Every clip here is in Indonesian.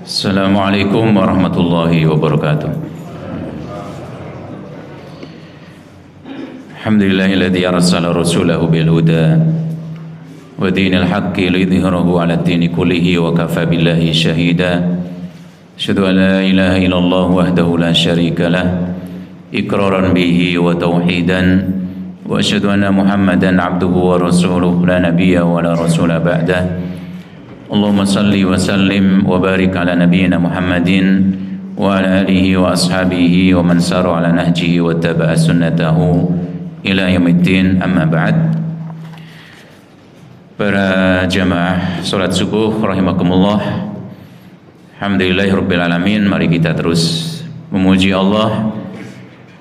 Assalamualaikum warahmatullahi wabarakatuh. Alhamdulillahilladzi arsala rasulahu bil huda wa dinil haqqi liyudhhirahu 'ala ad-dini kullihi wa kafa billahi shahida. Asyhadu an la ilaha illallah wahdahu la syarika lah iqraran bihi wa tauhidan wa asyhadu anna Muhammadan 'abduhu wa rasuluhu la nabiyya wa la rasula ba'dah. Allahumma salli wa sallim wa barik ala nabiyyina Muhammadin wa ala alihi wa ashabihi wa man sara ala nahjihi wa taba'a sunnatahu ila yaumiddin, amma ba'd. Para jamaah salat subuh rahimakumullah, alhamdulillahirabbil alamin. Mari kita terus memuji Allah,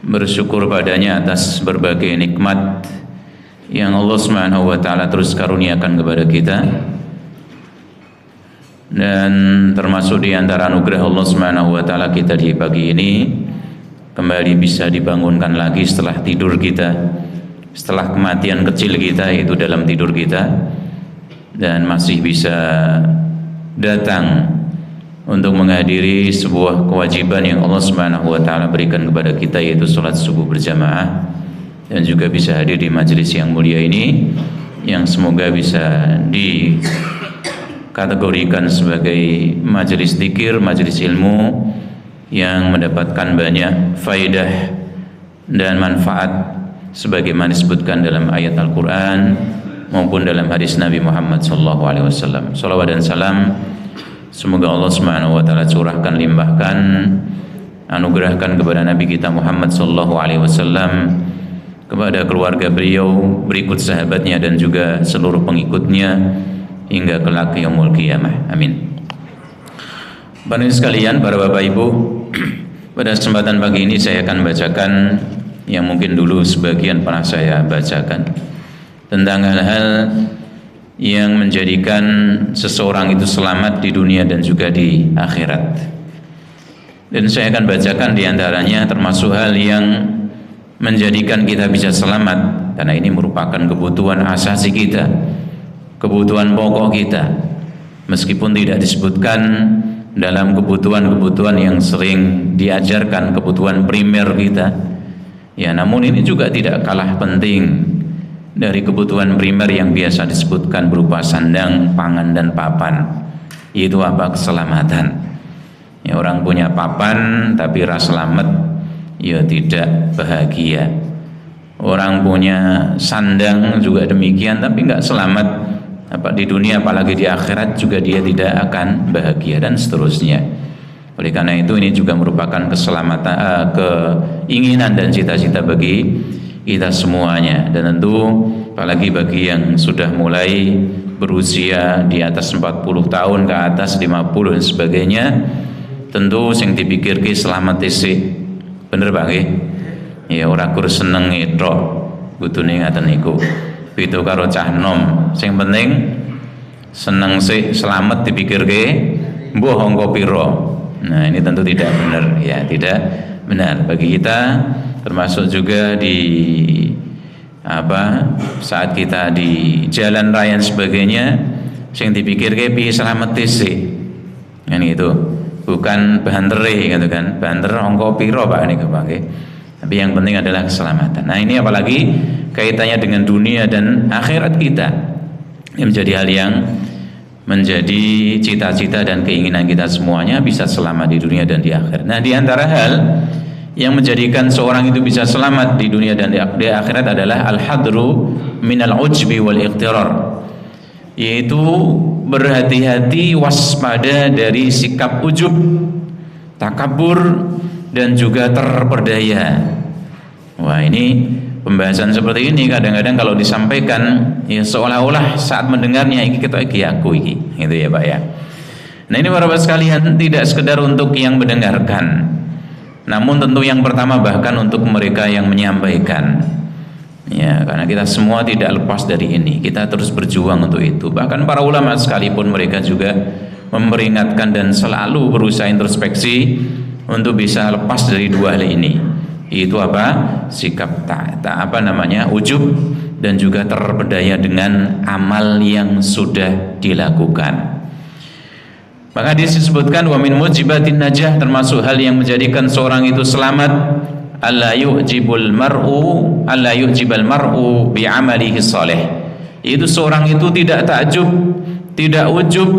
bersyukur padanya atas berbagai nikmat yang Allah Subhanahu wa taala terus karuniakan kepada kita. Dan termasuk di antara anugerah Allah Subhanahu wa taala kita di pagi ini kembali bisa dibangunkan lagi setelah tidur kita, setelah kematian kecil kita yaitu dalam tidur kita, dan masih bisa datang untuk menghadiri sebuah kewajiban yang Allah Subhanahu wa taala berikan kepada kita, yaitu salat subuh berjamaah, dan juga bisa hadir di majelis yang mulia ini yang semoga bisa dikategorikan sebagai majelis zikir, majelis ilmu yang mendapatkan banyak faedah dan manfaat sebagaimana disebutkan dalam ayat Al-Quran maupun dalam hadis Nabi Muhammad SAW. Salawat dan salam semoga Allah Subhanahu wa taala curahkan, limpahkan, anugerahkan kepada Nabi kita Muhammad SAW, kepada keluarga beliau, berikut sahabatnya dan juga seluruh pengikutnya hingga kelak yaumul qiyamah. Amin. Bapak sekalian, para bapak ibu, pada kesempatan pagi ini saya akan bacakan yang mungkin dulu sebagian pernah saya bacakan tentang hal-hal yang menjadikan seseorang itu selamat di dunia dan juga di akhirat. Dan saya akan bacakan diantaranya termasuk hal yang menjadikan kita bisa selamat, karena ini merupakan kebutuhan asasi kita, kebutuhan pokok kita, meskipun tidak disebutkan dalam kebutuhan-kebutuhan yang sering diajarkan, kebutuhan primer kita ya, namun ini juga tidak kalah penting dari kebutuhan primer yang biasa disebutkan berupa sandang, pangan, dan papan, yaitu apa? Keselamatan ya. Orang punya papan tapi rasa selamat ya tidak bahagia. Orang punya sandang juga demikian tapi enggak selamat apa di dunia, apalagi di akhirat juga dia tidak akan bahagia, dan seterusnya. Oleh karena itu ini juga merupakan keselamatan, keinginan dan cita-cita bagi kita semuanya, dan tentu apalagi bagi yang sudah mulai berusia di atas 40 tahun ke atas, 50 dan sebagainya, tentu sing dipikirke selamat isih. Bener Pak nggih? Ya ora kur seneng etok, kudune ngaten niku. Beda karo cah nom, sing penting seneng sih selamat dipikirke mbuh angka pira. Nah ini tentu tidak benar ya, tidak benar bagi kita, termasuk juga di saat kita di jalan raya dan sebagainya, sing dipikirke piye selamat sih kan itu, bukan bantere gitu kan, banter angka pira Pak niku Pak nggih. Tapi yang penting adalah keselamatan. Nah ini apalagi kaitannya dengan dunia dan akhirat kita, ini menjadi hal yang menjadi cita-cita dan keinginan kita semuanya bisa selamat di dunia dan di akhirat. Nah di antara hal yang menjadikan seorang itu bisa selamat di dunia dan di akhirat adalah al-hadru minal ujbi wal iqtirar, yaitu berhati-hati, waspada dari sikap ujub, takabur, dan juga terperdaya. Wah ini pembahasan seperti ini kadang-kadang kalau disampaikan ya seolah-olah saat mendengarnya iki ketok iki aku iki, gitu ya Pak ya. Nah ini para bapak sekalian, tidak sekedar untuk yang mendengarkan, namun tentu yang pertama bahkan untuk mereka yang menyampaikan ya, karena kita semua tidak lepas dari ini, kita terus berjuang untuk itu. Bahkan para ulama sekalipun mereka juga memperingatkan dan selalu berusaha introspeksi untuk bisa lepas dari dua hal ini, yaitu apa? Sikap ujub, dan juga terpedaya dengan amal yang sudah dilakukan. Maka disebutkan wa min mujibatin najah, termasuk hal yang menjadikan seorang itu selamat, alla yu'jibal mar'u bi amalihi shalih. Itu seorang itu tidak takjub, tidak ujub,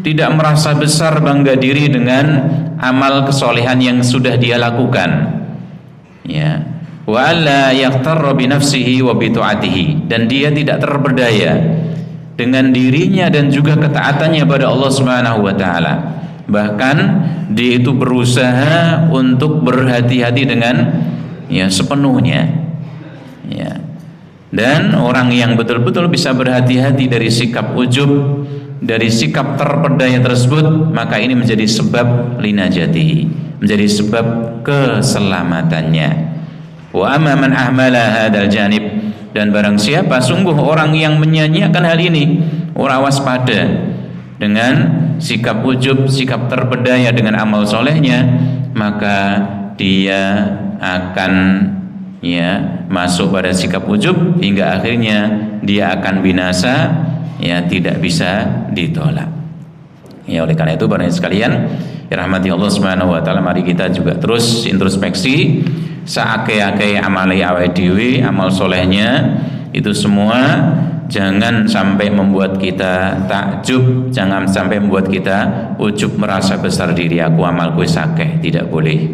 tidak merasa besar bangga diri dengan amal kesolehan yang sudah dia lakukan. Ya. Wa alla yaghtarra bi nafsihi wa bi ta'atihi, dan dia tidak terperdaya dengan dirinya dan juga ketaatannya pada Allah Subhanahu wa taala. Bahkan dia itu berusaha untuk berhati-hati dengan sepenuhnya. Ya. Dan orang yang betul-betul bisa berhati-hati dari sikap ujub, dari sikap terperdaya tersebut, maka ini menjadi sebab linajatihi, menjadi sebab keselamatannya. Wa amma man ahmala hadzal janib, dan barang siapa sungguh orang yang menyanyiakan hal ini, orang waspada dengan sikap ujub, sikap terpedaya dengan amal solehnya, maka dia akan masuk pada sikap ujub hingga akhirnya dia akan binasa, tidak bisa ditolak. Oleh karena itu para sekalian, rahmati Allah Subhanahu wa taala, mari kita juga terus introspeksi saake-ake amali awake dhewe, amal solehnya itu semua jangan sampai membuat kita takjub, jangan sampai membuat kita ujub, merasa besar diri, aku amalku sakeh, tidak boleh.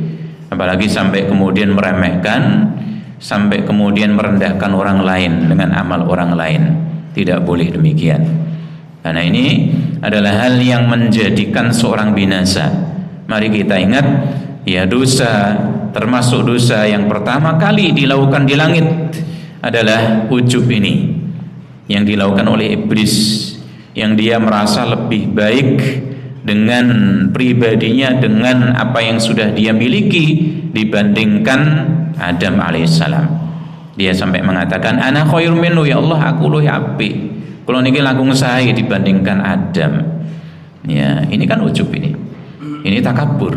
Apalagi sampai kemudian meremehkan, sampai kemudian merendahkan orang lain dengan amal orang lain, tidak boleh demikian. Karena ini adalah hal yang menjadikan seorang binasa. Mari kita ingat, dosa, termasuk dosa yang pertama kali dilakukan di langit adalah ujub ini, yang dilakukan oleh iblis, yang dia merasa lebih baik dengan pribadinya, dengan apa yang sudah dia miliki dibandingkan Adam alaihissalam. Dia sampai mengatakan, ana khairum minhu, ya Allah, aku luwih apik, kalau niki langkung sae dibandingkan Adam. Ini kan ujub ini takabur.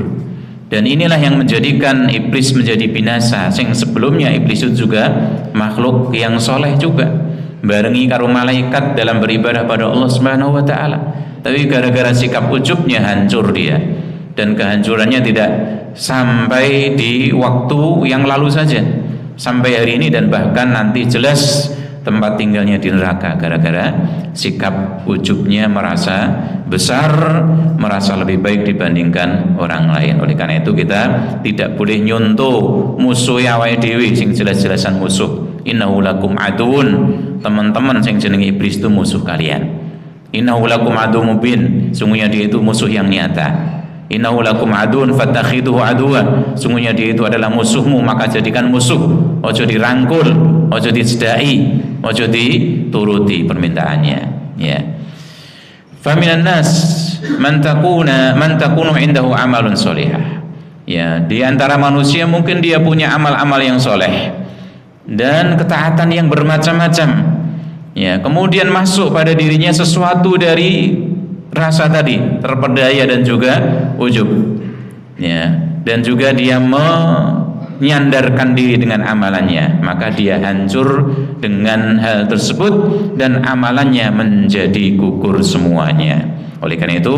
Dan inilah yang menjadikan iblis menjadi binasa. Sing sebelumnya iblis itu juga makhluk yang soleh juga, barengi karo malaikat dalam beribadah pada Allah Subhanahu wa taala. Tapi gara-gara sikap ujubnya hancur dia, dan kehancurannya tidak sampai di waktu yang lalu saja, sampai hari ini dan bahkan nanti jelas tempat tinggalnya di neraka gara-gara sikap ujubnya, merasa besar, merasa lebih baik dibandingkan orang lain. Oleh karena itu kita tidak boleh nyontoh musuh awake dhewe sing jelas-jelasan musuh. Innahu lakum aduun, teman-teman sing jenenge iblis itu musuh kalian. Innahu lakum adu mubin, sungguhnya dia itu musuh yang nyata. Innahu lakum aduun fatakhiduhu aduwa, sungguhnya dia itu adalah musuhmu, maka jadikan musuh. Ojo dirangkul, ojo disedai, ojo dituruti permintaannya. Faminan nas man takunu indahu amalun solihah. Di antara manusia mungkin dia punya amal-amal yang soleh dan ketaatan yang bermacam-macam. Kemudian masuk pada dirinya sesuatu dari rasa tadi, terpedaya dan juga ujub. Dan juga dia menyandarkan diri dengan amalannya, maka dia hancur dengan hal tersebut dan amalannya menjadi gugur semuanya. Oleh karena itu,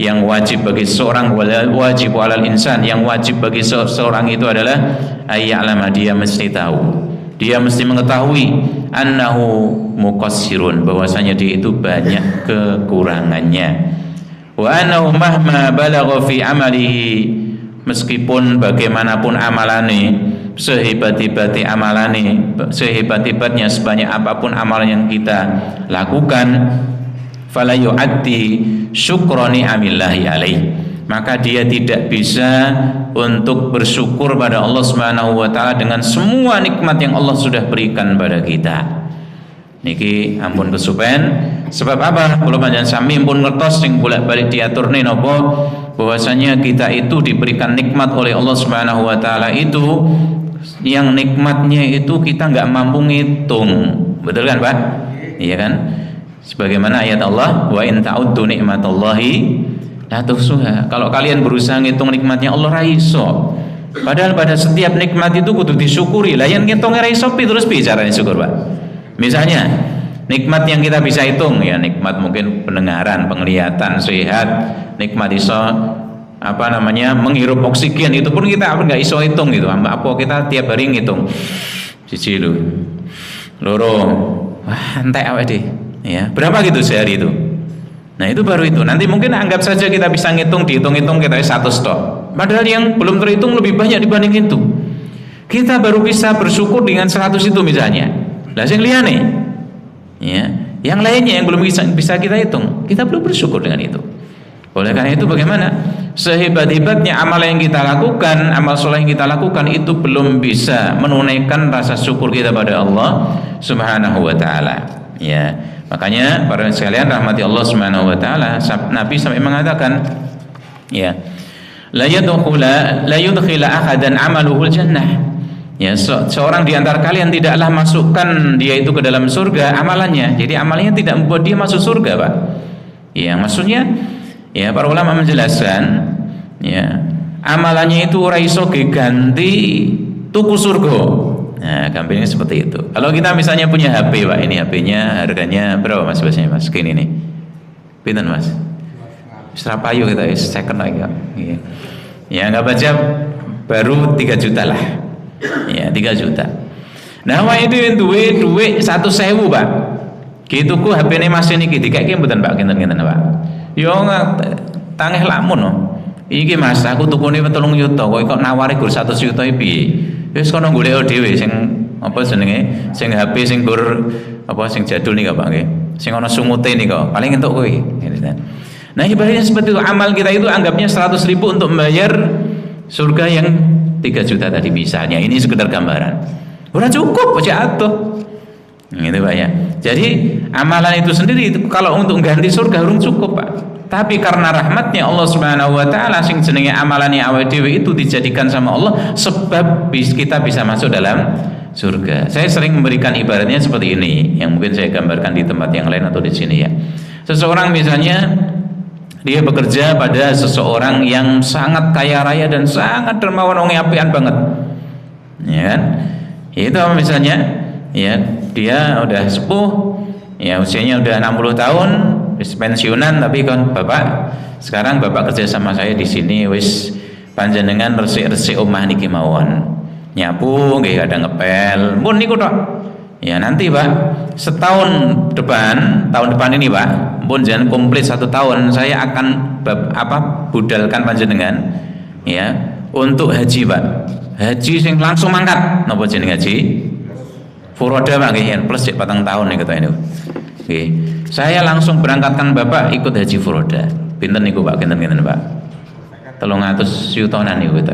yang wajib bagi seorang, wajib alal insan, yang wajib bagi seorang itu adalah ayya'lama, dia mesti tahu, dia mesti mengetahui annahu muqassirun, bahwasanya dia itu banyak kekurangannya. Wa annahu mahma balagha fi amalihi, meskipun bagaimanapun amalane, sehebat-hebatnya amalane, sehebat-hebatnya sebanyak apapun amalan yang kita lakukan, fala yu'addi syukrani amillahi alaih, maka dia tidak bisa untuk bersyukur pada Allah Subhanahu wa taala dengan semua nikmat yang Allah sudah berikan pada kita. Niki ampun kesupen, sebab apa? Kula panjenengan sami pun ngertos sing bolak-balik diaturne napa, bahwasanya kita itu diberikan nikmat oleh Allah Subhanahu wa taala itu, yang nikmatnya itu kita enggak mampu ngitung. Betul kan, Pak? Iya kan? Sebagaimana ayat Allah, wa in ta'uddu nikmatallahi la tuhsuha. Kalau kalian berusaha ngitung nikmatnya Allah ra iso. Padahal pada setiap nikmat itu kudu disyukuri. Lah yen ngitung ra iso terus piye carane syukur, Pak? Misalnya Nikmat yang kita bisa hitung ya, nikmat mungkin pendengaran, penglihatan, sehat, nikmat iso menghirup oksigen, itu pun kita nggak iso hitung gitu. Apa kita tiap hari ngitung siji loro, wah entek awake deh ya, berapa gitu sehari itu. Nah itu baru itu. Nanti mungkin anggap saja kita bisa ngitung, dihitung-hitung kita 100 tok. Padahal yang belum terhitung lebih banyak dibanding itu. Kita baru bisa bersyukur dengan 100 itu misalnya. Lah sing liyane, ya, yang lainnya yang belum bisa kita hitung, kita belum bersyukur dengan itu. Oleh karena itu bagaimana? Sehebat-hebatnya amal yang kita lakukan, amal soleh yang kita lakukan itu belum bisa menunaikan rasa syukur kita pada Allah Subhanahu wa taala. Ya. Makanya para sekalian rahmati Allah Subhanahu wa taala, Nabi sampai mengatakan, ya, la yudkhila ahadan amaluhul jannah. Ya, seorang di antara kalian tidaklah masukkan dia itu ke dalam surga amalannya. Jadi amalnya tidak membuat dia masuk surga, Pak. Ya, maksudnya ya para ulama menjelaskan, ya, amalannya itu ora iso ganti tuku surga. Nah, gampangnya seperti itu. Kalau kita misalnya punya HP, Pak, ini HP-nya harganya berapa Mas biasanya, Mas? Gini nih. Pinten, Mas? Serapayu kita second lagi, Pak. Ya. Ya, enggak baca baru 3 juta lah. Ya, 3 juta. Nah, wah itu duit 100.000, Pak. Gitu ku HP-ne Mas niki dikake mboten, Pak, kinten-kinten, Pak. Yo tangeh lamun no. Iki Mas, aku tukune 3 juta, kok nawari gur 100 juta iki piye? Wis kono golek dhewe sing apa jenenge? Sing HP sing gur apa sing jadul nika, Pak, nggih. Sing ana sumute nika, paling entuk kowe. Nah, ibaratnya seperti itu, amal kita itu anggapnya 100.000 untuk membayar surga yang 3 juta tadi misalnya. Ini sekedar gambaran. Udah cukup aja atuh. Gitu, Pak ya. Jadi amalan itu sendiri itu kalau untuk ganti surga belum cukup, Pak. Tapi karena rahmatnya Allah Subhanahu wa taala sing jenenge amalannya awake dhewe itu dijadikan sama Allah sebab kita bisa masuk dalam surga. Saya sering memberikan ibaratnya seperti ini, yang mungkin saya gambarkan di tempat yang lain atau di sini ya. Seseorang misalnya dia bekerja pada seseorang yang sangat kaya raya dan sangat dermawan, wong apian banget. Ya kan? Itu apa misalnya? Ya, dia udah sepuh, ya usianya udah 60 tahun, wis pensiunan, tapi kan Bapak, sekarang Bapak kerja sama saya di sini, wis panjenengan resik-resik omah niki mawon. Nyapu nggih, ada ngepel. Mun niku tok. Ya nanti, Pak, tahun depan ini, Pak, pun jangan komplit 1 tahun, saya akan budalkan panjenengan ya untuk haji, Pak. Haji sing langsung mangkat napa jeneng haji? Furoda, Pak, nggih, plus 4 tahun nih ini. Nggih. Saya langsung berangkatkan Bapak ikut haji furoda. Pinten niku, Pak? Kinten-kinten, Pak? 300 yutonan niku to.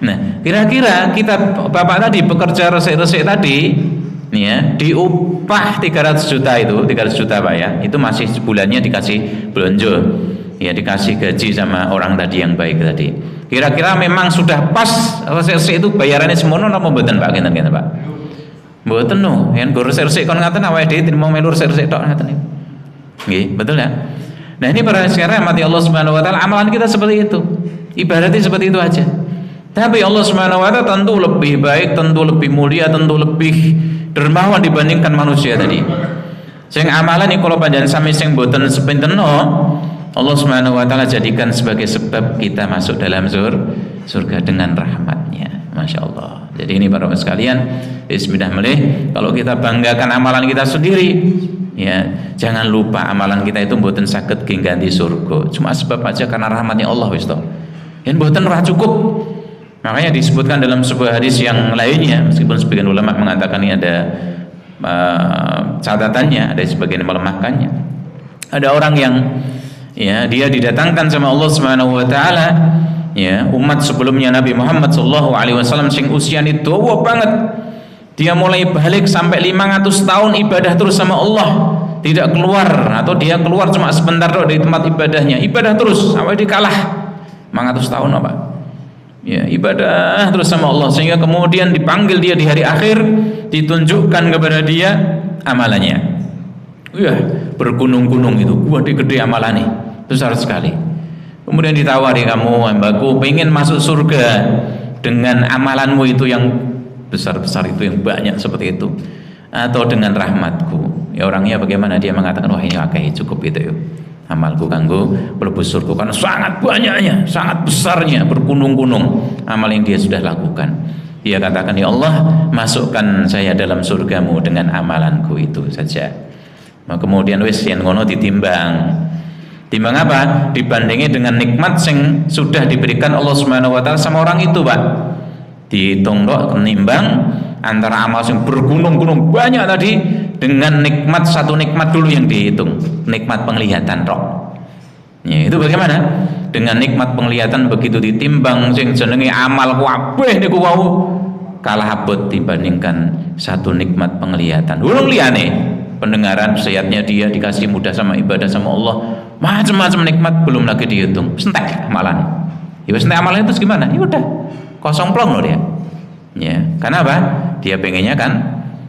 Nah, kira-kira kita Bapak tadi bekerja resik-resik tadi nih ya, diupah 300 juta itu, 300 juta, Pak ya. Itu masih sebulannya dikasih belanja. Ya, dikasih gaji sama orang tadi yang baik tadi. Kira-kira memang sudah pas resik-resik itu bayarannya semono napa mboten, Pak? Kinten-kinten, Pak? Mboten no, yen go resik kon ngaten awake dhewe mau melu resik tok ngaten niku. Nggih, betul ya? Nah, ini para sekarang mati Allah Subhanahu wa taala, amalan kita seperti itu. Ibaratnya seperti itu aja. Tapi Allah Subhanahu wa taala tentu lebih baik, tentu lebih mulia, tentu lebih dermawan dibandingkan manusia tadi. Sing amalan iki kalau panjenengan sami sing mboten sepinteno, Allah Subhanahu wa taala jadikan sebagai sebab kita masuk dalam surga dengan rahmatnya. Masya Allah. Jadi ini para sekalian, bismillah melih, kalau kita banggakan amalan kita sendiri, ya jangan lupa amalan kita itu mboten saged ganti surga. Cuma sebab aja karena rahmatnya Allah wis to. Yen mboten ora cukup. Makanya disebutkan dalam sebuah hadis yang lainnya, meskipun sebagian ulama mengatakan ini ada catatannya, ada sebagian yang melemahkannya. Ada orang yang ya dia didatangkan sama Allah Subhanahu wa taala, ya umat sebelumnya Nabi Muhammad SAW sing usiane dawa banget, dia mulai balik sampai 500 tahun ibadah terus sama Allah, tidak keluar, atau dia keluar cuma sebentar dari tempat ibadahnya, ibadah terus sampai dikalah 500 tahun apa ya, ibadah terus sama Allah, sehingga kemudian dipanggil dia di hari akhir, ditunjukkan kepada dia amalannya, ya bergunung-gunung itu, gede amalannya besar sekali. Kemudian ditawari, kamu hambaku pengen masuk surga dengan amalanmu itu yang besar-besar itu, yang banyak seperti itu, atau dengan rahmatku? Ya orangnya bagaimana, dia mengatakan wah ini akeh cukup gitu ya. Amalku kanggo mlebu surga karena sangat banyaknya, sangat besarnya, berkunung-kunung amal yang dia sudah lakukan. Dia katakan, ya Allah, masukkan saya dalam surgamu dengan amalanku itu saja. Nah, kemudian wis yen ngono ditimbang. Timbang apa? Dibandingi dengan nikmat yang sudah diberikan Allah Subhanahu wa taala sama orang itu, Pak. Dihitung tok nimbang antara amal yang bergunung-gunung banyak tadi dengan nikmat, satu nikmat dulu yang dihitung, nikmat penglihatan tok. Ya, itu bagaimana? Dengan nikmat penglihatan begitu ditimbang sing jenenge amal kabeh niku wau kalah abot dibandingkan satu nikmat penglihatan. Ulung liyane pendengaran, sehatnya dia dikasih mudah sama ibadah sama Allah, macam-macam nikmat belum lagi dihitung. Sentek amalan. Ya wis entek amalan itu gimana? Ya udah, kosong plong loh dia. Ya, karena apa? Dia pengennya kan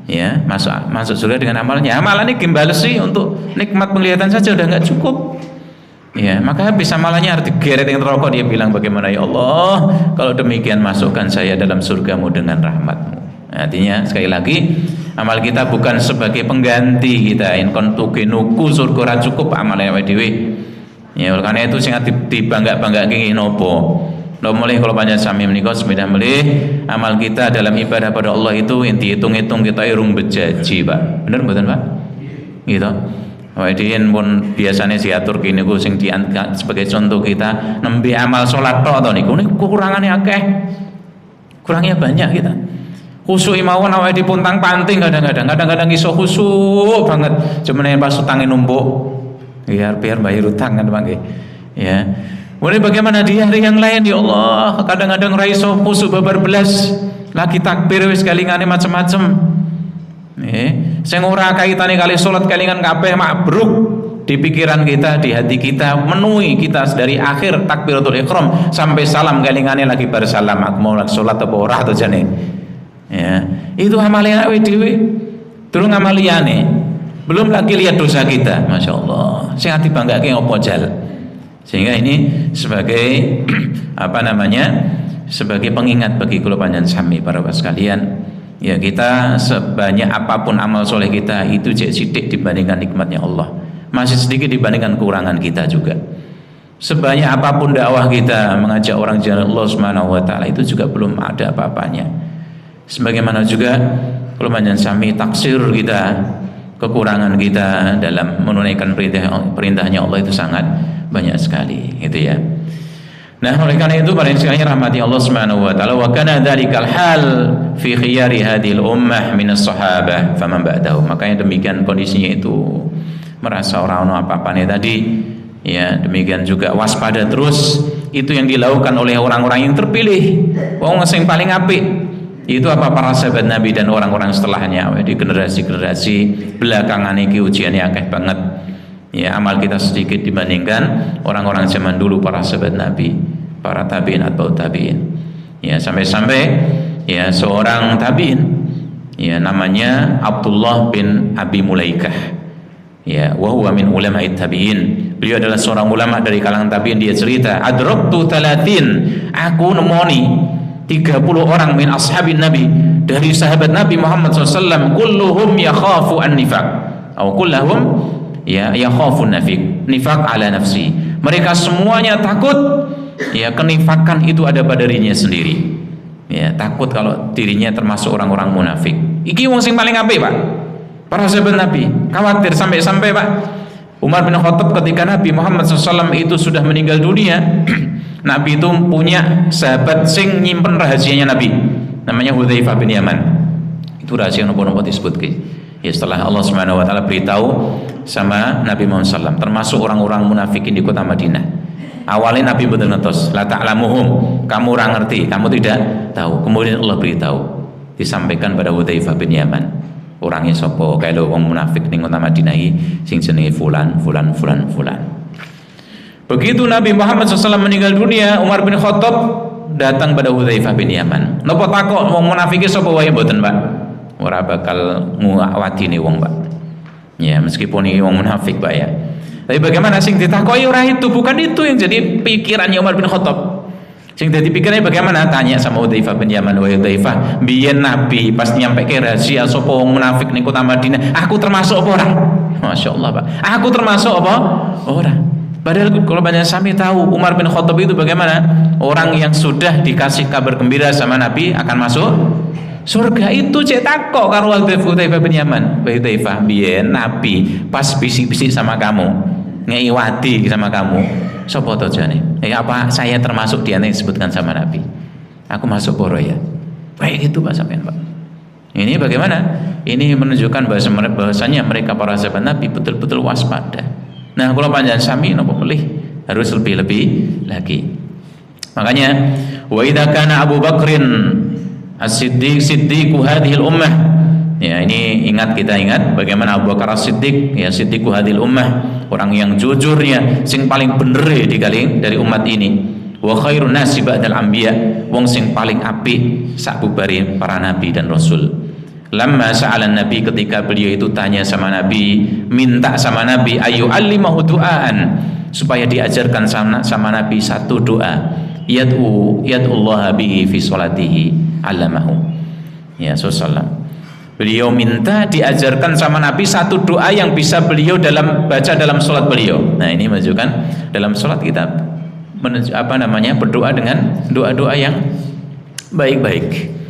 ya masuk surga dengan amalnya. Amalannya gimbalesi untuk nikmat penglihatan saja udah nggak cukup. Ya, maka habis amalannya harus digeret yang rokok. Dia bilang, bagaimana ya Allah, kalau demikian masukkan saya dalam surgamu dengan rahmatmu. Artinya sekali lagi, amal kita bukan sebagai pengganti kita. In kuntu genuku surga ra cukup amalnya dhewe. Ya, oleh karena itu sing dibangga-banggake nopo. Lo mulai kalau banyak sami menikah semudah mulai amal kita dalam ibadah pada Allah itu yang dihitung-hitung kita irung bejaji, Pak. Bener betul, Pak? Gitu. Wadiin pun biasanya diatur gini ku sing diangkat sebagai contoh kita nembe amal sholat tok atau niku kekurangannya akeh, kurangnya banyak kita. Khusyuk mawon awake dipuntang panting kadang-kadang iso khusyuk banget, cuman pas utange numpuk. Biar bayar utang kan Bang. Ya. Mulai bagaimana di hari yang lain ya Allah, kadang-kadang ra iso khusyuk babar belas, lagi takbir wis kalingane macam-macam. Sing ora kaitane kali salat kalingan kabeh mabruk di pikiran kita, di hati kita, menuhi kita dari akhir takbiratul ihram sampai salam kalingane lagi bar salam, aku mau salat apa ora to jane. Ya, itu amalnya awake dhewe. Durung amal liyane. Belum lagi lihat dosa kita, masyaallah. Sing ati banggake opo jal. Sehingga ini sebagai apa namanya? Sebagai pengingat bagi kula panjenengan sami para sekalian. Ya, kita sebanyak apapun amal soleh kita itu cek sidik dibandingkan nikmatnya Allah, masih sedikit dibandingkan kekurangan kita juga. Sebanyak apapun dakwah kita mengajak orang jalan Allah Subhanahu wa taala itu juga belum ada apa-apanya. Sebagaimana juga kalau panjenengan sami taksir kita, kekurangan kita dalam menunaikan perintahnya Allah itu sangat banyak sekali, gitu ya. Nah, oleh karena itu pada sekalian rahmati Allah Subhanahu wa taala, wa kana dzalikal hal fi khiyari hadhil ummah min as-sahabah faman ba'dahu. Makanya demikian kondisinya itu, merasa orang apa-apane tadi, ya, demikian juga waspada terus. Itu yang dilakukan oleh orang-orang yang terpilih, wong sing paling apik. Itu apa para sahabat Nabi dan orang-orang setelahnya di generasi-generasi belakangan iki ujiannya akeh banget. Ya, amal kita sedikit dibandingkan orang-orang zaman dulu, para sahabat Nabi, para tabi'in atau tabi'in. Ya, sampai-sampai ya seorang tabi'in, ya, namanya Abdullah bin Abi Mulaikah. Ya, wa huwa min ulama'it tabi'in. Beliau adalah seorang ulama dari kalangan tabi'in. Dia cerita, adraktu 30, aku nemoni 30 orang min ashabin Nabi, dari sahabat Nabi Muhammad SAW, kulluhum yakhafu an-nifaq atau kulluhum ya yakhafun nifaq ala nafsi. Mereka semuanya takut ya kenifakan itu ada pada dirinya sendiri. Ya, takut kalau dirinya termasuk orang-orang munafik. Iki wong sing paling apik, Pak. Para sahabat Nabi khawatir sampai-sampai, Pak, Umar bin Khattab ketika Nabi Muhammad SAW itu sudah meninggal dunia, Nabi itu punya sahabat sing nyimpen rahasianya Nabi, namanya Hudzaifah bin Yaman. Itu rahasia nopo-nopo disebut ke. Ya, setelah Allah Subhanahu wa taala beritahu sama Nabi Muhammad SAW, termasuk orang-orang munafikin di kota Madinah. Awalnya Nabi betul ngetos, la ta'lamuhum, kamu orang ngerti, kamu tidak tahu. Kemudian Allah beritahu, disampaikan pada Hudzaifah bin Yaman, orangnya sopo kalau orang munafik ning kota Madinah iki sing jenenge fulan. Begitu Nabi Muhammad SAW meninggal dunia, Umar bin Khattab datang pada Hudzaifah bin Yaman. Napa takok wong munafike sapa wae mboten, Pak? Ora bakal nguwatine wong, Pak. Ya, meskipun ini wong munafik, Pak, ya. Tapi bagaimana sing ditakoki ora itu, bukan itu yang jadi pikirannya Umar bin Khattab. Sing dadi pikirannya bagaimana? Tanya sama Hudzaifah bin Yaman, "Wa Hudzaifah, biyen Nabi pas nyampe ke rahasia sapa wong munafik ning kota Madinah, aku termasuk apa ora?" Masya Allah, Pak. Aku termasuk apa? Ora. Padahal kalau banyak sami tahu Umar bin Khattab itu bagaimana? Orang yang sudah dikasih kabar gembira sama Nabi akan masuk surga. Itu cek takok karo Hudzaifah bin Yaman. Hudzaifah, biyen Nabi pas bisik-bisik sama kamu, ngei wadi sama kamu. Sopo to jane? Apa saya termasuk dia yang disebutkan sama Nabi? Aku masuk poro ya. Baik itu Pak sampean, Pak. Ini bagaimana? Ini menunjukkan bahwasanya mereka para sahabat Nabi betul-betul waspada. Nah, kalau panjang sami napa melih harus lebih-lebih lagi. Makanya wa idza kana Abu Bakrin as-Siddiq siddiqu hadhil ummah. Ya, ini kita ingat bagaimana Abu Bakar As-Siddiq, ya siddiqu hadhil ummah, orang yang jujurnya sing paling bener dari umat ini. Wa khairun nasi ba'dal anbiya, wong sing paling apik sakubare para nabi dan rasul. Lamma sa'ala Nabi, ketika beliau itu tanya sama Nabi, minta sama Nabi ayu allimahu du'aan, supaya diajarkan sama Nabi satu doa, yad'ullaha bihi fi sholatihi, allamahu. Ya, sallallahu. Beliau minta diajarkan sama Nabi satu doa yang bisa beliau baca dalam sholat beliau. Nah, ini menunjukkan dalam sholat kita berdoa dengan doa-doa yang baik-baik.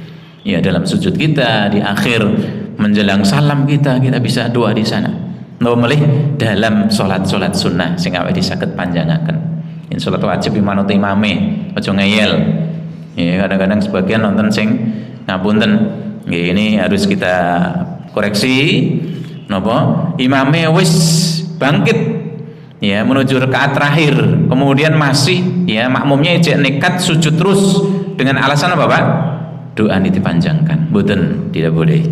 Ya, dalam sujud kita, di akhir menjelang salam kita bisa doa di sana. Melih dalam sholat sunnah sing awake disaged panjangaken. Yen sholat wajib manut imame, aja ngeyel. Ya, kadang-kadang sebagian nonton sing ngapunten. Ini harus kita koreksi. Napa? Imame wis bangkit ya menuju rakaat terakhir, kemudian masih ya makmumnya ejek nekat sujud terus dengan alasan apa, Pak? Doa dipanjangkan. Mboten, tidak boleh.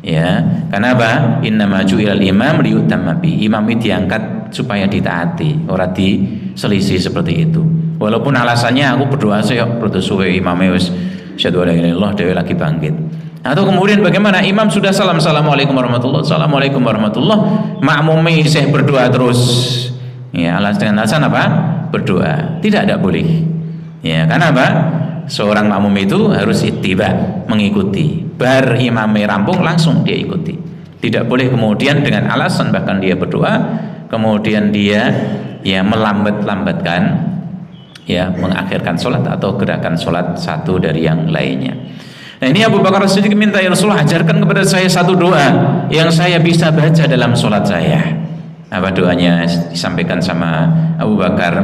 Ya, karena apa? Innama ju'ilal imam liyutamma bi. Imam itu diangkat supaya ditaati, ora diselisih seperti itu. Walaupun alasannya aku berdoa saya berdoa suwe imame wis syahadu la ilaha illallah dewe lagi bangkit. Atau kemudian bagaimana imam sudah assalamualaikum warahmatullahi, assalamualaikum warahmatullahi, makmumi saya berdoa terus. Ya, dengan alasan apa? Berdoa. Tidak boleh. Ya, karena apa? Seorang makmum itu harus ittiba, mengikuti. Bar imamnya rampung langsung dia ikuti. Tidak boleh kemudian dengan alasan bahkan dia berdoa, kemudian dia ya melambatkan ya mengakhirkan sholat atau gerakan sholat satu dari yang lainnya. Nah, ini Abu Bakar As-Siddiq minta, ya Rasulullah, ajarkan kepada saya satu doa yang saya bisa baca dalam sholat saya. Apa doanya? Disampaikan sama Abu Bakar,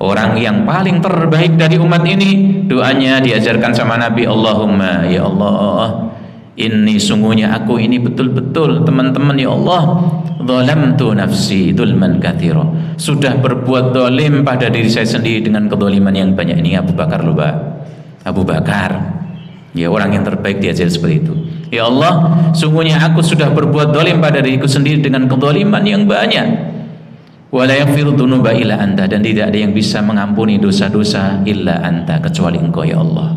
orang yang paling terbaik dari umat ini. Doanya diajarkan sama Nabi, Allahumma, ya Allah, ini sungguhnya aku ini betul-betul teman-teman ya Allah, zalamtu nafsi dzulman katsira, sudah berbuat zalim pada diri saya sendiri dengan kezaliman yang banyak. Ini Abu Bakar loh, Pak. Abu Bakar ya, orang yang terbaik diajar seperti itu. Ya Allah, sungguhnya aku sudah berbuat zalim pada diriku sendiri dengan kezaliman yang banyak. Wa la yaghfiru dzunuba illa anta, dan tidak ada yang bisa mengampuni dosa-dosa illa anta, kecuali Engkau ya Allah.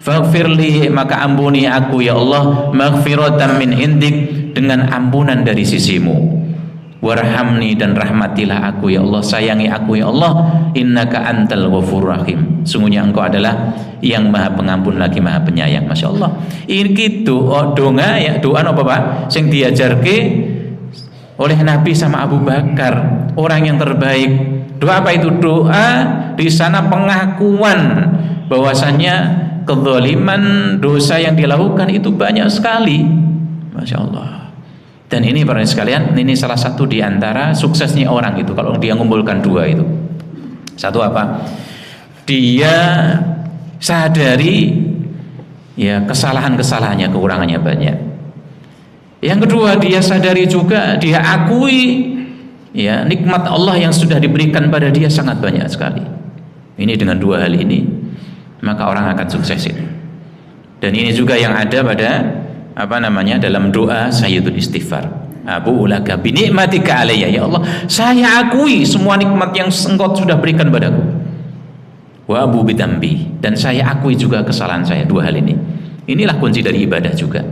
Faghfirli, maka ampuni aku ya Allah, maghfiratan min indik, dengan ampunan dari sisimu. Warhamni, dan rahmatilah aku ya Allah, sayangi aku ya Allah, innaka antal ghafurur rahim, sungguhnya Engkau adalah yang maha pengampun lagi maha penyayang. Masya Allah, ini gitu doa ya, doa apa Pak sing diajarke oleh Nabi sama Abu Bakar, orang yang terbaik. Doa apa itu? Doa di sana pengakuan bahwasanya kezaliman, dosa yang dilakukan itu banyak sekali. Masya Allah. Dan ini para sekalian, ini salah satu di antara suksesnya orang itu kalau dia mengumpulkan dua itu. Satu apa? Dia sadari ya kesalahan-kesalahannya, kekurangannya banyak. Yang kedua, dia sadari juga, dia akui ya nikmat Allah yang sudah diberikan pada dia sangat banyak sekali. Ini dengan dua hal ini maka orang akan sukses itu. Dan ini juga yang ada pada dalam doa Sayyidul Istighfar. Abu ulaka bi ni'matika alayya, ya Allah, saya akui semua nikmat yang Engkau sudah berikan padaku. Wa abu bidambi, dan saya akui juga kesalahan saya. Dua hal ini. Inilah kunci dari ibadah juga.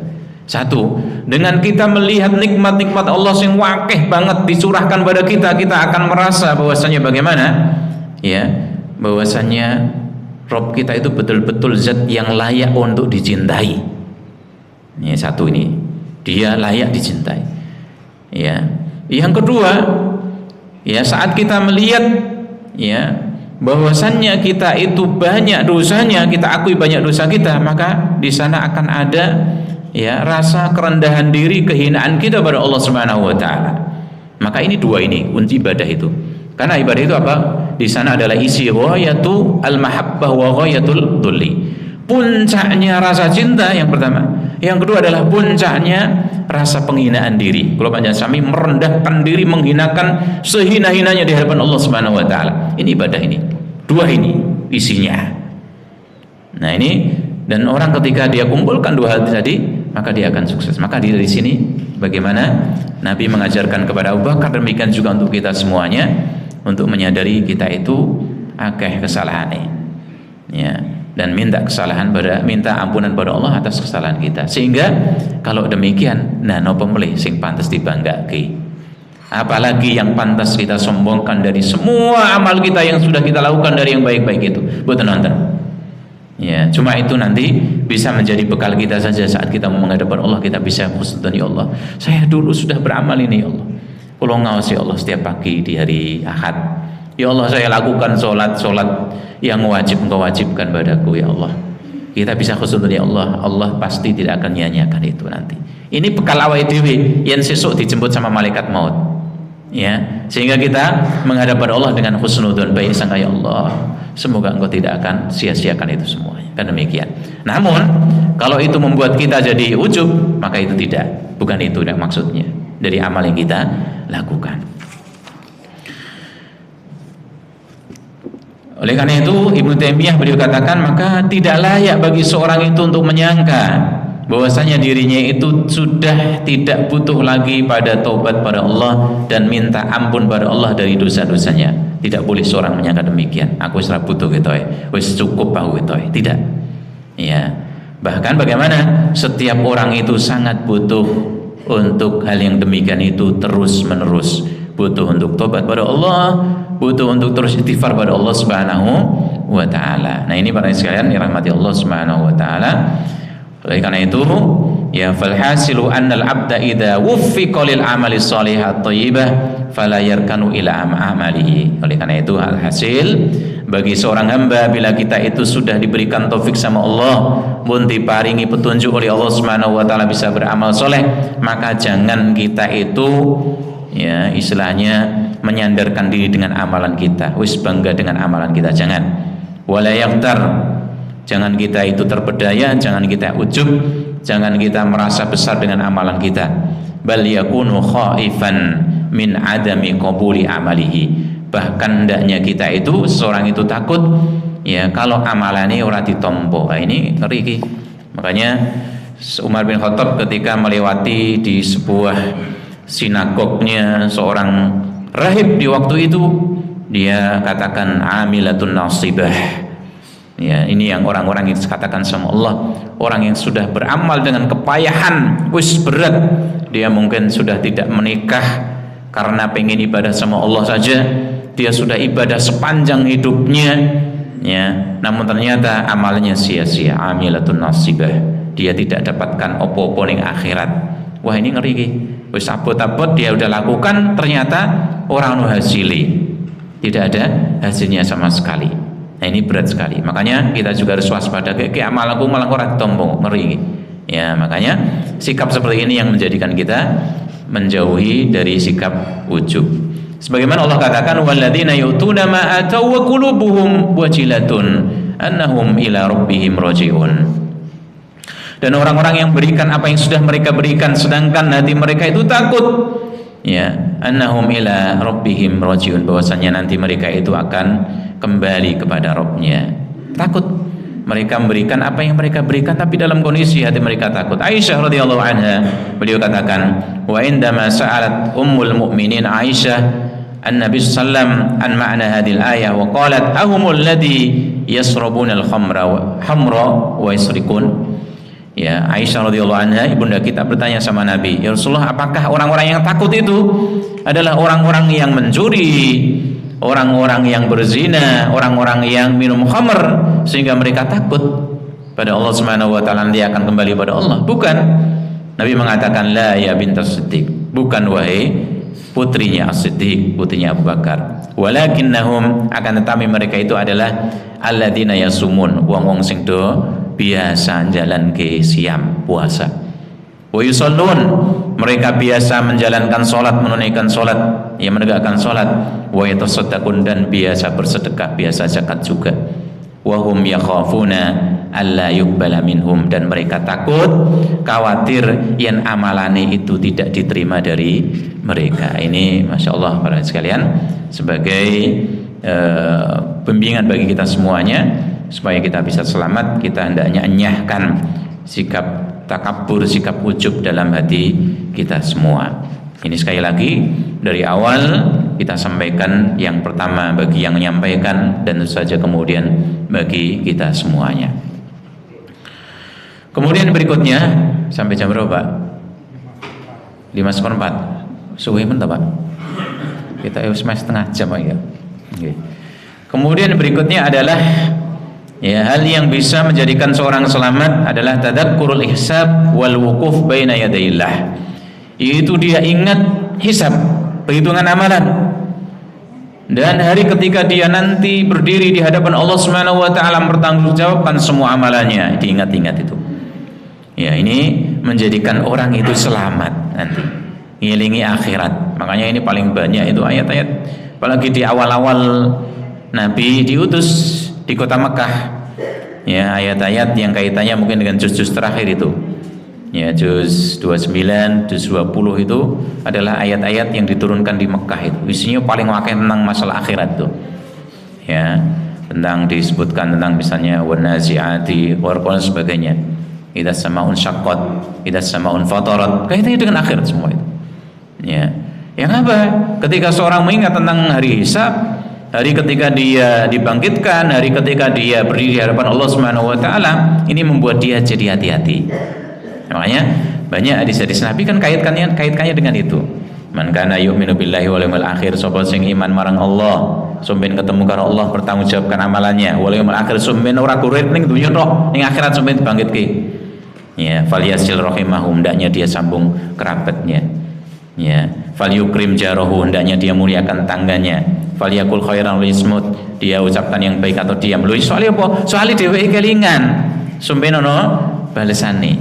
Satu, dengan kita melihat nikmat-nikmat Allah yang wakeh banget dicurahkan pada kita, kita akan merasa bahwasanya bagaimana? Ya, bahwasanya Rob kita itu betul-betul zat yang layak untuk dicintai. Ini satu ini, dia layak dicintai. Ya. Yang kedua, ya saat kita melihat ya bahwasannya kita itu banyak dosanya, kita akui banyak dosa kita, maka di sana akan ada ya rasa kerendahan diri, kehinaan kita pada Allah Subhanahu wa taala. Maka ini dua ini kunci ibadah itu. Karena ibadah itu apa? Di sana adalah isi ghayatu al-mahabbah wa ghayatul dhulli. Puncaknya rasa cinta yang pertama. Yang kedua adalah puncaknya rasa penghinaan diri. Kalau panjang sami merendahkan diri, menghinakan sehina-hinanya di hadapan Allah Subhanahu wa taala. Ini ibadah ini. Dua ini isinya. Nah, ini dan orang ketika dia kumpulkan dua hal tadi, maka dia akan sukses. Maka dari sini bagaimana Nabi mengajarkan kepada Abu Bakar, demikian juga untuk kita semuanya, untuk menyadari kita itu akeh kesalahan ya, dan minta ampunan pada Allah atas kesalahan kita. Sehingga kalau demikian, nah napa melih sing pantes dibanggake, apalagi yang pantas kita sombongkan dari semua amal kita yang sudah kita lakukan dari yang baik-baik itu, boten nonton ya. Cuma itu nanti bisa menjadi bekal kita saja saat kita menghadap Allah. Kita bisa husnuzan, ya Allah, saya dulu sudah beramal ini ya Allah, kalau ngawasi Allah setiap pagi di hari Ahad, ya Allah saya lakukan sholat yang wajib Engkau wajibkan padaku ya Allah. Kita bisa husnuzan, ya Allah, Allah pasti tidak akan nyanyiakan itu nanti. Ini bekal awake dhewe yang sesuk dijemput sama malaikat maut ya, sehingga kita menghadap pada Allah dengan husnuzan baik sangka, ya Allah semoga Engkau tidak akan sia-siakan itu semuanya. Kan demikian. Namun kalau itu membuat kita jadi ujub, maka itu tidak, bukan itu yang maksudnya dari amal yang kita lakukan. Oleh karena itu Ibnu Taimiyah beliau katakan, maka tidak layak bagi seorang itu untuk menyangka bahwasanya dirinya itu sudah tidak butuh lagi pada taubat pada Allah dan minta ampun pada Allah dari dosa-dosanya. Tidak boleh seorang menyangka demikian. Aku sudah butuh gitu ya, wis cukup aku gitu ya. Tidak. Ya. Bahkan bagaimana setiap orang itu sangat butuh untuk hal yang demikian itu terus menerus, butuh untuk tobat pada Allah, butuh untuk terus istighfar pada Allah Subhanahu wa taala. Nah, ini para sekalian dirahmati Allah Subhanahu wa taala. Oleh karena itu, ya fal hasilu annal abda idza wuffiqa lil amali shalihat thayyibah fala yarkanu ila amalihi. Oleh karena itu, alhasil bagi seorang hamba bila kita itu sudah diberikan taufik sama Allah, pun diparingi petunjuk oleh Allah Subhanahu wa taala bisa beramal soleh, maka jangan kita itu ya istilahnya menyandarkan diri dengan amalan kita, wis bangga dengan amalan kita, jangan. Wala yaqtar, jangan kita itu terpedaya, jangan kita ujub, jangan kita merasa besar dengan amalan kita. Bal yakunu khaifan min adami qabuli amalihi. Bahkan hendaknya kita itu, seorang itu takut ya kalau amalannya ora ditompo. Nah, ini ngeri. Makanya Umar bin Khattab ketika melewati di sebuah sinagognya seorang rahib di waktu itu, dia katakan amilatun nasibah. Ya, ini yang orang-orang itu katakan sama Allah, orang yang sudah beramal dengan kepayahan, wis berat, dia mungkin sudah tidak menikah karena pengen ibadah sama Allah saja, dia sudah ibadah sepanjang hidupnya, ya, namun ternyata amalnya sia-sia, amilatun nasibah, dia tidak dapatkan opo-opo ning akhirat. Wah, ini ngeri ki. Wis abot-abot dia udah lakukan, ternyata orang nu hasili, tidak ada hasilnya sama sekali. Nah, ini berat sekali. Makanya kita juga harus waspada, kayak amal aku malah ora ditompo, ngeri. Ya, makanya sikap seperti ini yang menjadikan kita menjauhi dari sikap ujub. Sebagaimana Allah katakan, walladzina yu'tuna ma ataw wa qulubuhum wajilatun annahum ila rabbihim raji'un. Dan orang-orang yang berikan apa yang sudah mereka berikan sedangkan hati mereka itu takut, ya, annahum ila rabbihim raji'un, bahwasanya nanti mereka itu akan kembali kepada Rabbnya. Takut. Mereka memberikan apa yang mereka berikan, tapi dalam kondisi hati mereka takut. Aisyah radhiyallahu anha, beliau katakan, wa indama sa'alat ummul mu'minin Aisyah an-nabi sallam an ma'na hadhil ayah wa qalat ahumul ladhi yasrabuna al-khamra wa yasrikun. Ya, Aisyah radhiyallahu anha, ibunda kita bertanya sama Nabi, ya Rasulullah, apakah orang-orang yang takut itu adalah orang-orang yang mencuri orang-orang yang berzina, orang-orang yang minum khamr sehingga mereka takut pada Allah Subhanahu wa taala, dia akan kembali pada Allah. Bukan. Nabi mengatakan la ya bintas Siddiq, bukan wahai putrinya As-Siddiq, putrinya Abu Bakar. Walakinnahum, akan tetapi mereka itu adalah alladzina yasumun, wong-wong sing do biasa jalan ke siam puasa. Wa yusallun, mereka biasa menjalankan salat, menunaikan salat, ya menegakkan salat. Wa yatasaddaqun, dan biasa bersedekah, biasa zakat juga. Wa hum yakhafuna alla yuqbala minhum, dan mereka takut, khawatir yang amalane itu tidak diterima dari mereka. Ini Masya Allah para sekalian, sebagai pembimbingan bagi kita semuanya supaya kita bisa selamat. Kita hendaknya enyahkan sikap takabur, sikap ujub dalam hati kita semua. Ini sekali lagi dari awal kita sampaikan, yang pertama bagi yang menyampaikan, dan tentu saja kemudian bagi kita semuanya. Kemudian berikutnya sampai jam berapa Pak? 5:04. Suwe mentah Pak. Kita setengah jam ya. Okay. Kemudian berikutnya adalah ya, hal yang bisa menjadikan seorang selamat adalah tadakkurul ihsab wal wukuf baina yadayillah. Yaitu dia ingat hisab, perhitungan amalan. Dan hari ketika dia nanti berdiri di hadapan Allah Subhanahu wa taala mempertanggungjawabkan semua amalannya, diingat-ingat itu. Ya, ini menjadikan orang itu selamat nanti. Ngilingi akhirat. Makanya ini paling banyak itu ayat-ayat, apalagi di awal-awal Nabi diutus di kota Mekah. Ya, ayat-ayat yang kaitannya mungkin dengan juz-juz terakhir itu. Ya, juz 29, juz 20 itu adalah ayat-ayat yang diturunkan di Mekah itu. Isinya paling wakil tentang masalah akhirat tuh. Ya, tentang disebutkan tentang misalnya wan nazi'ati warqan sebagainya. Idza samaun syaqqat, idza samaun fatarat. Kaitannya dengan akhirat semua itu. Ya. Yang apa? Ketika seorang mengingat tentang hari hisab, hari ketika dia dibangkitkan, hari ketika dia berdiri di hadapan Allah Subhanahu wa taala, ini membuat dia jadi hati-hati. Makanya banyak hadis-hadis Nabi kan kaitkannya dengan itu. Man kana yu'minu billahi wal yawmil akhir, sapa sing iman marang Allah, sumben ketemu karo Allah, bertanggungjawabkan amalannya, wal yawmil akhir, sumben ora kurit ning dunya tok, ning akhirat sumben dibangkitke. Ya, falyasil rahimahum, hendaknya dia sambung kerabatnya. Ya, falyukrim jarahu, hendaknya dia muliakan tangganya. Falyakul khairan lismut, dia ucapkan yang baik atau diam. Lho soalnya apa? Soalnya dheweke kelingan. Sumben ono balesane.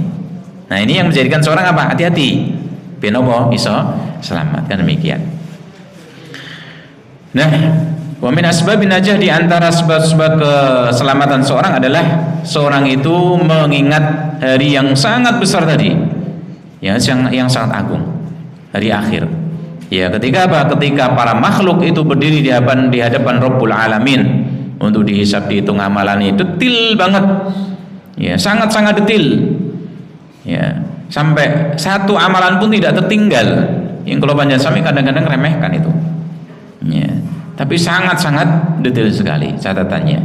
Nah, ini yang menjadikan seorang apa? Hati-hati. Ben apa? Iso selamat, kan demikian. Nah, wa min asbabin najah, di antara sebab-sebab keselamatan seorang adalah seorang itu mengingat hari yang sangat besar tadi. Ya, yang sangat agung. Hari akhir. Ya, ketika apa? Ketika para makhluk itu berdiri di hadapan Rabbul Alamin untuk dihisab, dihitung amalannya detil banget. Ya, sangat-sangat detil. Ya, sampai satu amalan pun tidak tertinggal. Yang kalau panjang sami kadang-kadang remehkan itu. Ya, tapi sangat-sangat detail sekali catatannya.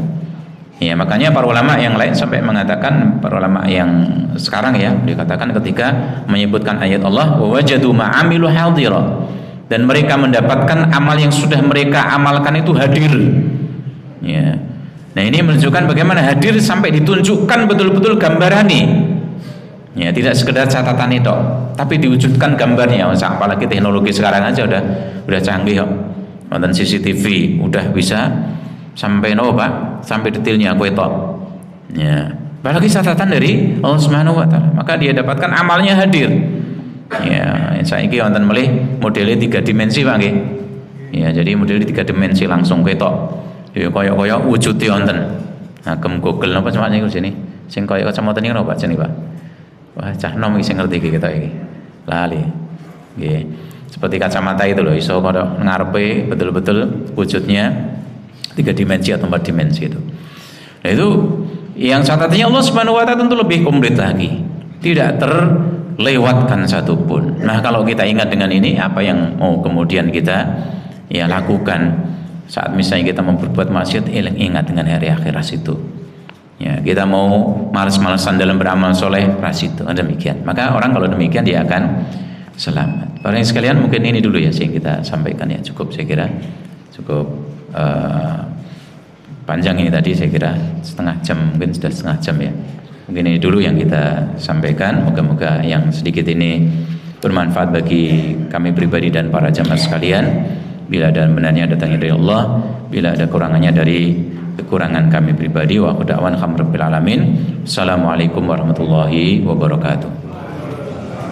Ya, makanya para ulama yang lain sampai mengatakan, para ulama yang sekarang ya, dikatakan ketika menyebutkan ayat Allah wa wajadu ma'amilu hadira, dan mereka mendapatkan amal yang sudah mereka amalkan itu hadir. Ya. Nah, ini menunjukkan bagaimana hadir sampai ditunjukkan betul-betul gambarannya. Ya, tidak sekedar catatan itu, tapi diwujudkan gambarnya. Apalagi teknologi sekarang aja udah canggih kok. Nonton CCTV udah bisa sampai Pak, sampai detailnya aku itu. Ya, apalagi catatan dari Allah Subhanahu wa taala. Maka dia dapatkan amalnya hadir. Ya, saiki wonten melih modelnya 3 dimensi Pak nggih. Ya, jadi modelnya 3 dimensi langsung ketok. Ya kaya wujude wonten. Nah, Google napa cuma niku sini. Sing kaya kacamata niku napa jenenge Pak? Wah, cah nom iki sing ngerti iki kita iki. Lali. Nggih. Seperti kacamata itu loh, iso kalau ngarepe betul-betul wujudnya 3 dimensi atau 4 dimensi itu. Nah, itu yang catatannya Allah Subhanahu wa taala tentu lebih komplit lagi. Tidak terlewatkan satupun. Nah, kalau kita ingat dengan ini, apa yang mau kemudian kita ya lakukan saat misalnya kita memperbuat maksiat, ingat dengan hari akhirat itu. Ya, kita mau malas-malasan dalam beramal soleh, ras itu demikian. Maka orang kalau demikian dia akan selamat. Para sekalian, mungkin ini dulu ya yang kita sampaikan ya, cukup saya kira cukup panjang ini tadi, saya kira setengah jam, mungkin sudah setengah jam ya. Mungkin ini dulu yang kita sampaikan. Moga-moga yang sedikit ini bermanfaat bagi kami pribadi dan para jamaah sekalian. Bila ada benarnya datangnya dari Allah, bila ada kurangannya dari kekurangan kami pribadi. Wa aqu da'wan alhamdulillahil alamin. Assalamualaikum warahmatullahi wabarakatuh.